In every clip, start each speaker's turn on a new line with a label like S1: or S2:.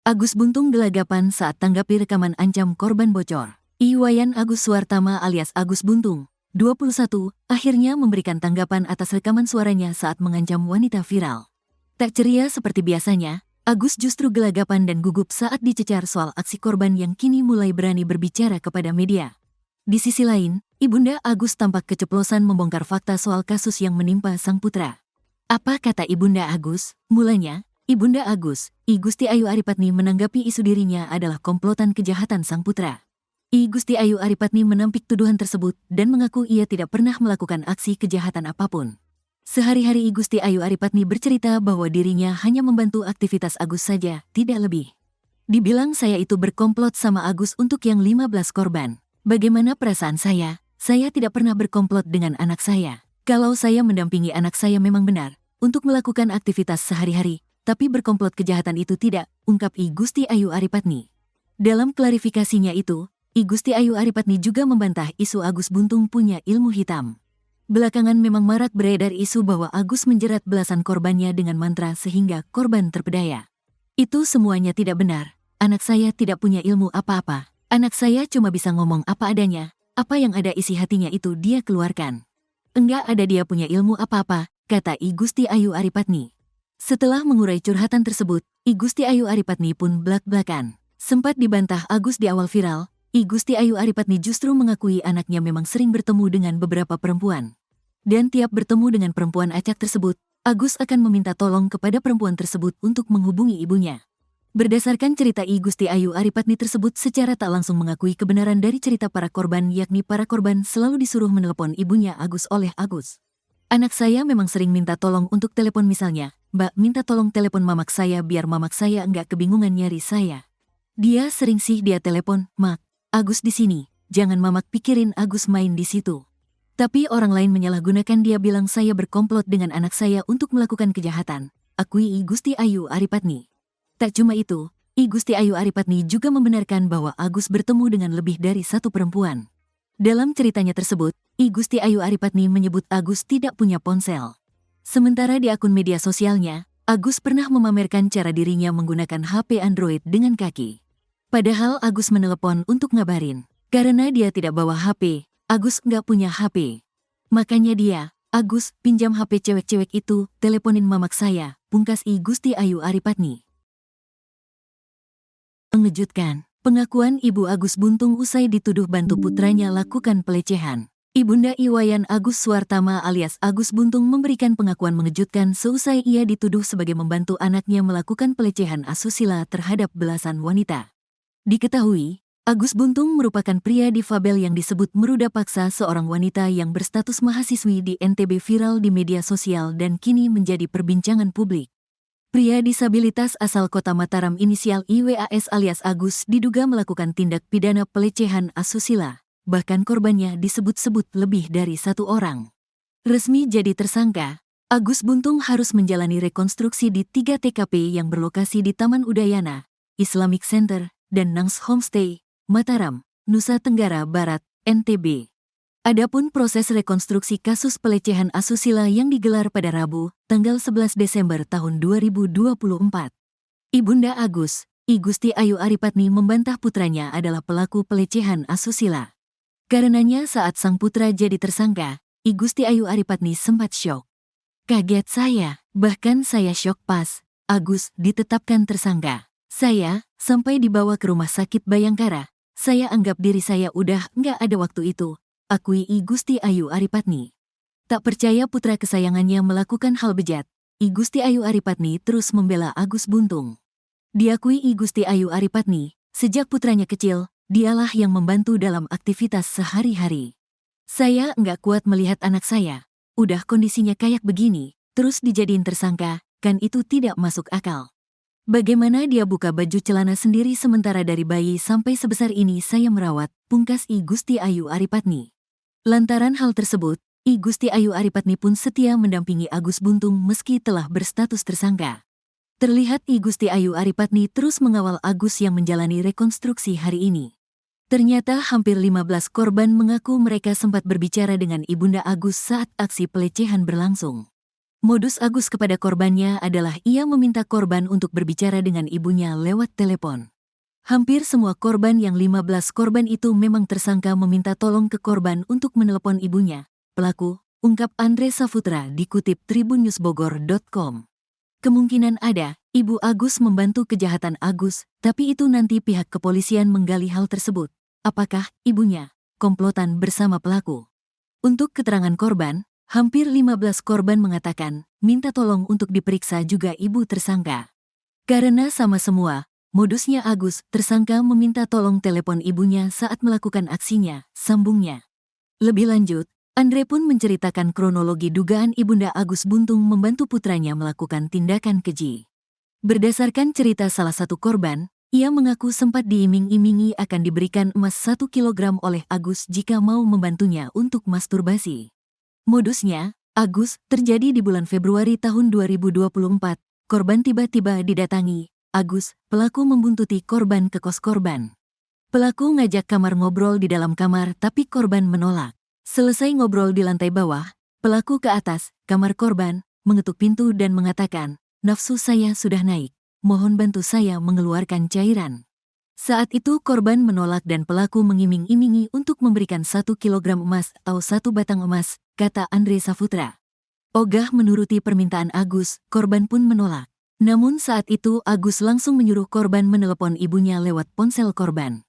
S1: Agus Buntung gelagapan saat tanggapi rekaman ancam korban bocor. Iwayan Agus Suartama alias Agus Buntung, 21, akhirnya memberikan tanggapan atas rekaman suaranya saat mengancam wanita viral. Tak ceria seperti biasanya, Agus justru gelagapan dan gugup saat dicecar soal aksi korban yang kini mulai berani berbicara kepada media. Di sisi lain, Ibunda Agus tampak keceplosan membongkar fakta soal kasus yang menimpa sang putra. Apa kata Ibunda Agus? Mulanya, Ibunda Agus, I Gusti Ayu Aripatni menanggapi isu dirinya adalah komplotan kejahatan sang putra. I Gusti Ayu Aripatni menampik tuduhan tersebut dan mengaku ia tidak pernah melakukan aksi kejahatan apapun. Sehari-hari I Gusti Ayu Aripatni bercerita bahwa dirinya hanya membantu aktivitas Agus saja, tidak lebih. Dibilang saya itu berkomplot sama Agus untuk yang 15 korban. Bagaimana perasaan saya? Saya tidak pernah berkomplot dengan anak saya. Kalau saya mendampingi anak saya memang benar untuk melakukan aktivitas sehari-hari, tapi berkomplot kejahatan itu tidak, ungkap I Gusti Ayu Aripatni. Dalam klarifikasinya itu, I Gusti Ayu Aripatni juga membantah isu Agus Buntung punya ilmu hitam. Belakangan memang marak beredar isu bahwa Agus menjerat belasan korbannya dengan mantra sehingga korban terpedaya. Itu semuanya tidak benar. Anak saya tidak punya ilmu apa-apa. Anak saya cuma bisa ngomong apa adanya. Apa yang ada isi hatinya itu dia keluarkan. Enggak ada dia punya ilmu apa-apa, kata I Gusti Ayu Aripatni. Setelah mengurai curhatan tersebut, I Gusti Ayu Aripatni pun blak-blakan. Sempat dibantah Agus di awal viral, I Gusti Ayu Aripatni justru mengakui anaknya memang sering bertemu dengan beberapa perempuan. Dan tiap bertemu dengan perempuan acak tersebut, Agus akan meminta tolong kepada perempuan tersebut untuk menghubungi ibunya. Berdasarkan cerita I Gusti Ayu Aripatni tersebut secara tak langsung mengakui kebenaran dari cerita para korban, yakni para korban selalu disuruh menelepon ibunya Agus oleh Agus. Anak saya memang sering minta tolong untuk telepon misalnya, Mbak minta tolong telepon mamak saya biar mamak saya enggak kebingungan nyari saya. Dia sering sih dia telepon, Mak, Agus di sini, jangan mamak pikirin Agus main di situ. Tapi orang lain menyalahgunakan dia bilang saya berkomplot dengan anak saya untuk melakukan kejahatan, akui I Gusti Ayu Aripatni. Tak cuma itu, I Gusti Ayu Aripatni juga membenarkan bahwa Agus bertemu dengan lebih dari satu perempuan. Dalam ceritanya tersebut, I Gusti Ayu Aripatni menyebut Agus tidak punya ponsel. Sementara di akun media sosialnya, Agus pernah memamerkan cara dirinya menggunakan HP Android dengan kaki. Padahal Agus menelepon untuk ngabarin. Karena dia tidak bawa HP, Agus nggak punya HP. Makanya dia, Agus, pinjam HP cewek-cewek itu, teleponin mamak saya, pungkas I Gusti Ayu Aripatni. Mengejutkan, pengakuan Ibu Agus Buntung usai dituduh bantu putranya lakukan pelecehan. Ibunda Iwayan Agus Suartama alias Agus Buntung memberikan pengakuan mengejutkan seusai ia dituduh sebagai membantu anaknya melakukan pelecehan asusila terhadap belasan wanita. Diketahui, Agus Buntung merupakan pria difabel yang disebut meruda paksa seorang wanita yang berstatus mahasiswi di NTB viral di media sosial dan kini menjadi perbincangan publik. Pria disabilitas asal kota Mataram inisial IWAS alias Agus diduga melakukan tindak pidana pelecehan asusila. Bahkan korbannya disebut-sebut lebih dari satu orang. Resmi jadi tersangka, Agus Buntung harus menjalani rekonstruksi di 3 TKP yang berlokasi di Taman Udayana, Islamic Center, dan Nangs Homestay, Mataram, Nusa Tenggara Barat, NTB. Adapun proses rekonstruksi kasus pelecehan asusila yang digelar pada Rabu, tanggal 11 Desember tahun 2024. Ibunda Agus, I Gusti Ayu Aripatni membantah putranya adalah pelaku pelecehan asusila. Karenanya saat sang putra jadi tersangka, I Gusti Ayu Aripatni sempat syok. Kaget saya, bahkan saya syok pas Agus ditetapkan tersangka. Saya sampai dibawa ke rumah sakit Bayangkara. Saya anggap diri saya udah nggak ada waktu itu, akui I Gusti Ayu Aripatni. Tak percaya putra kesayangannya melakukan hal bejat, I Gusti Ayu Aripatni terus membela Agus Buntung. Diakui I Gusti Ayu Aripatni, sejak putranya kecil, dialah yang membantu dalam aktivitas sehari-hari. Saya nggak kuat melihat anak saya, udah kondisinya kayak begini, terus dijadiin tersangka, kan itu tidak masuk akal. Bagaimana dia buka baju celana sendiri sementara dari bayi sampai sebesar ini saya merawat, pungkas I Gusti Ayu Aripatni. Lantaran hal tersebut, I Gusti Ayu Aripatni pun setia mendampingi Agus Buntung meski telah berstatus tersangka. Terlihat I Gusti Ayu Aripatni terus mengawal Agus yang menjalani rekonstruksi hari ini. Ternyata hampir 15 korban mengaku mereka sempat berbicara dengan Ibunda Agus saat aksi pelecehan berlangsung. Modus Agus kepada korbannya adalah ia meminta korban untuk berbicara dengan ibunya lewat telepon. Hampir semua korban yang 15 korban itu memang tersangka meminta tolong ke korban untuk menelepon ibunya. Pelaku, ungkap Andre Saputra dikutip tribunnewsbogor.com. Kemungkinan ada, Ibu Agus membantu kejahatan Agus, tapi itu nanti pihak kepolisian menggali hal tersebut. Apakah ibunya komplotan bersama pelaku? Untuk keterangan korban, hampir 15 korban mengatakan minta tolong untuk diperiksa juga ibu tersangka. Karena sama semua, modusnya Agus, tersangka meminta tolong telepon ibunya saat melakukan aksinya, sambungnya. Lebih lanjut, Andre pun menceritakan kronologi dugaan ibunda Agus Buntung membantu putranya melakukan tindakan keji. Berdasarkan cerita salah satu korban, ia mengaku sempat diiming-imingi akan diberikan emas 1 kilogram oleh Agus jika mau membantunya untuk masturbasi. Modusnya, Agus, terjadi di bulan Februari tahun 2024, korban tiba-tiba didatangi. Agus, pelaku membuntuti korban ke kos korban. Pelaku ngajak kamar ngobrol di dalam kamar tapi korban menolak. Selesai ngobrol di lantai bawah, pelaku ke atas, kamar korban, mengetuk pintu dan mengatakan, "Nafsu saya sudah naik, mohon bantu saya mengeluarkan cairan." Saat itu korban menolak dan pelaku mengiming-imingi untuk memberikan 1 kilogram emas atau 1 batang emas, kata Andre Saputra. Ogah menuruti permintaan Agus, korban pun menolak. Namun saat itu Agus langsung menyuruh korban menelepon ibunya lewat ponsel korban.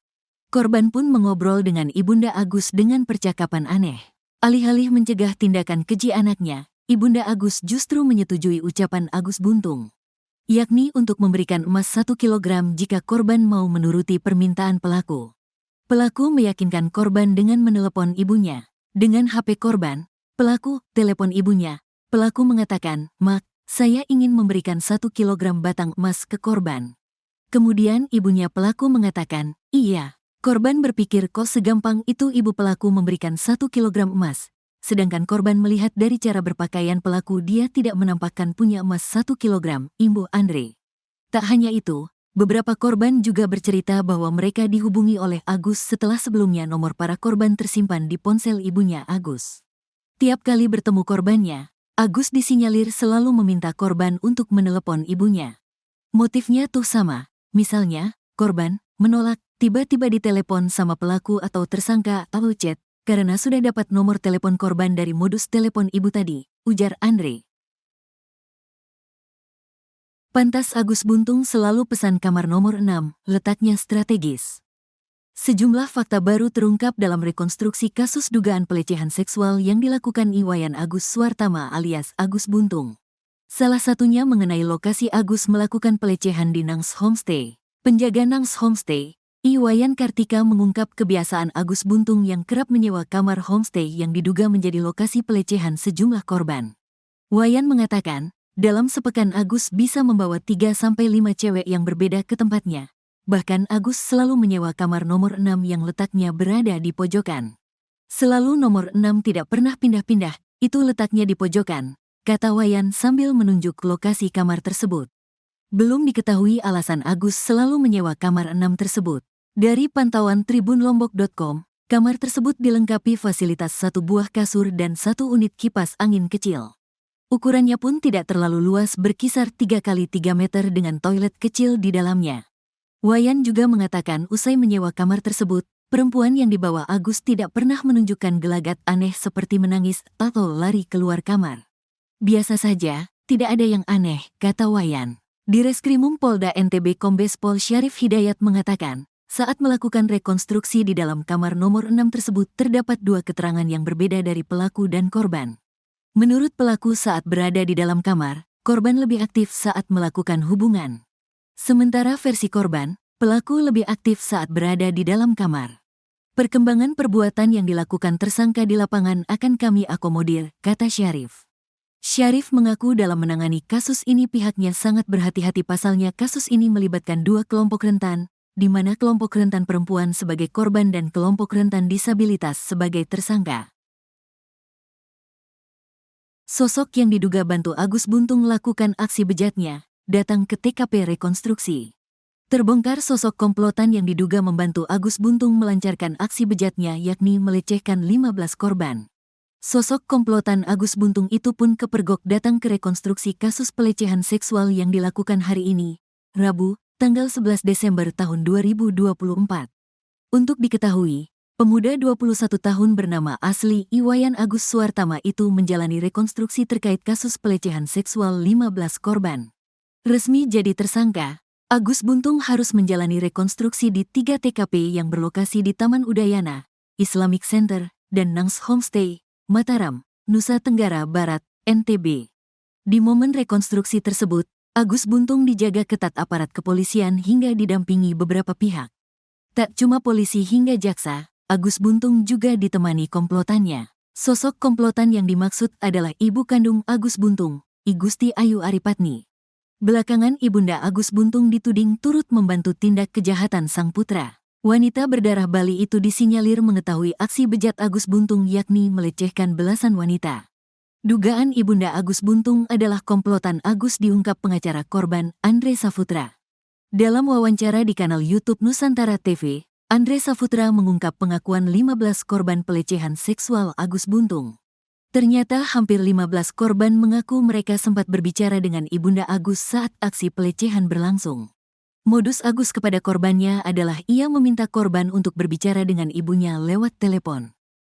S1: Korban pun mengobrol dengan ibunda Agus dengan percakapan aneh. Alih-alih mencegah tindakan keji anaknya, ibunda Agus justru menyetujui ucapan Agus Buntung, yakni untuk memberikan emas 1 kilogram jika korban mau menuruti permintaan pelaku. Pelaku meyakinkan korban dengan menelepon ibunya. Dengan HP korban, pelaku telepon ibunya. Pelaku mengatakan, "Mak, saya ingin memberikan 1 kilogram batang emas ke korban." Kemudian ibunya pelaku mengatakan, "Iya." Korban berpikir kok segampang itu ibu pelaku memberikan 1 kilogram emas. Sedangkan korban melihat dari cara berpakaian pelaku dia tidak menampakkan punya emas 1 kilogram, imbuh Andre. Tak hanya itu, beberapa korban juga bercerita bahwa mereka dihubungi oleh Agus setelah sebelumnya nomor para korban tersimpan di ponsel ibunya Agus. Tiap kali bertemu korbannya, Agus disinyalir selalu meminta korban untuk menelepon ibunya. Motifnya tuh sama, misalnya, korban menolak, tiba-tiba ditelepon sama pelaku atau tersangka atau chat, karena sudah dapat nomor telepon korban dari modus telepon ibu tadi, ujar Andre. Pantas Agus Buntung selalu pesan kamar nomor 6, letaknya strategis. Sejumlah fakta baru terungkap dalam rekonstruksi kasus dugaan pelecehan seksual yang dilakukan Iwayan Agus Suartama alias Agus Buntung. Salah satunya mengenai lokasi Agus melakukan pelecehan di Nangs Homestay. Penjaga Nangs Homestay, Iwayan Kartika mengungkap kebiasaan Agus Buntung yang kerap menyewa kamar homestay yang diduga menjadi lokasi pelecehan sejumlah korban. Wayan mengatakan, dalam sepekan Agus bisa membawa 3-5 cewek yang berbeda ke tempatnya. Bahkan Agus selalu menyewa kamar nomor 6 yang letaknya berada di pojokan. Selalu nomor 6 tidak pernah pindah-pindah, itu letaknya di pojokan, kata Wayan sambil menunjuk lokasi kamar tersebut. Belum diketahui alasan Agus selalu menyewa kamar 6 tersebut. Dari pantauan tribunlombok.com, kamar tersebut dilengkapi fasilitas 1 buah kasur dan 1 unit kipas angin kecil. Ukurannya pun tidak terlalu luas, berkisar 3x3 meter dengan toilet kecil di dalamnya. Wayan juga mengatakan usai menyewa kamar tersebut, perempuan yang dibawa Agus tidak pernah menunjukkan gelagat aneh seperti menangis atau lari keluar kamar. Biasa saja, tidak ada yang aneh, kata Wayan. Di Reskrimum Polda NTB Kombes Pol Syarif Hidayat mengatakan, saat melakukan rekonstruksi di dalam kamar nomor 6 tersebut terdapat 2 keterangan yang berbeda dari pelaku dan korban. Menurut pelaku saat berada di dalam kamar, korban lebih aktif saat melakukan hubungan. Sementara versi korban, pelaku lebih aktif saat berada di dalam kamar. Perkembangan perbuatan yang dilakukan tersangka di lapangan akan kami akomodir, kata Syarif. Syarif mengaku dalam menangani kasus ini pihaknya sangat berhati-hati, pasalnya kasus ini melibatkan 2 kelompok rentan, di mana kelompok rentan perempuan sebagai korban dan kelompok rentan disabilitas sebagai tersangka. Sosok yang diduga bantu Agus Buntung melakukan aksi bejatnya, datang ke TKP rekonstruksi. Terbongkar sosok komplotan yang diduga membantu Agus Buntung melancarkan aksi bejatnya, yakni melecehkan 15 korban. Sosok komplotan Agus Buntung itu pun kepergok datang ke rekonstruksi kasus pelecehan seksual yang dilakukan hari ini, Rabu, tanggal 11 Desember tahun 2024. Untuk diketahui, pemuda 21 tahun bernama asli Iwayan Agus Suartama itu menjalani rekonstruksi terkait kasus pelecehan seksual 15 korban. Resmi jadi tersangka, Agus Buntung harus menjalani rekonstruksi di 3 TKP yang berlokasi di Taman Udayana, Islamic Center, dan Nangs Homestay, Mataram, Nusa Tenggara Barat, NTB. Di momen rekonstruksi tersebut, Agus Buntung dijaga ketat aparat kepolisian hingga didampingi beberapa pihak. Tak cuma polisi hingga jaksa, Agus Buntung juga ditemani komplotannya. Sosok komplotan yang dimaksud adalah ibu kandung Agus Buntung, I Gusti Ayu Aripatni. Belakangan Ibunda Agus Buntung dituding turut membantu tindak kejahatan sang putra. Wanita berdarah Bali itu disinyalir mengetahui aksi bejat Agus Buntung yakni melecehkan belasan wanita. Dugaan Ibunda Agus Buntung adalah komplotan Agus diungkap pengacara korban, Andre Saputra. Dalam wawancara di kanal YouTube Nusantara TV, Andre Saputra mengungkap pengakuan 15 korban pelecehan seksual Agus Buntung. Ternyata hampir 15 korban mengaku mereka sempat berbicara dengan Ibunda Agus saat aksi pelecehan berlangsung. Modus Agus kepada korbannya adalah ia meminta korban untuk berbicara dengan ibunya lewat telepon.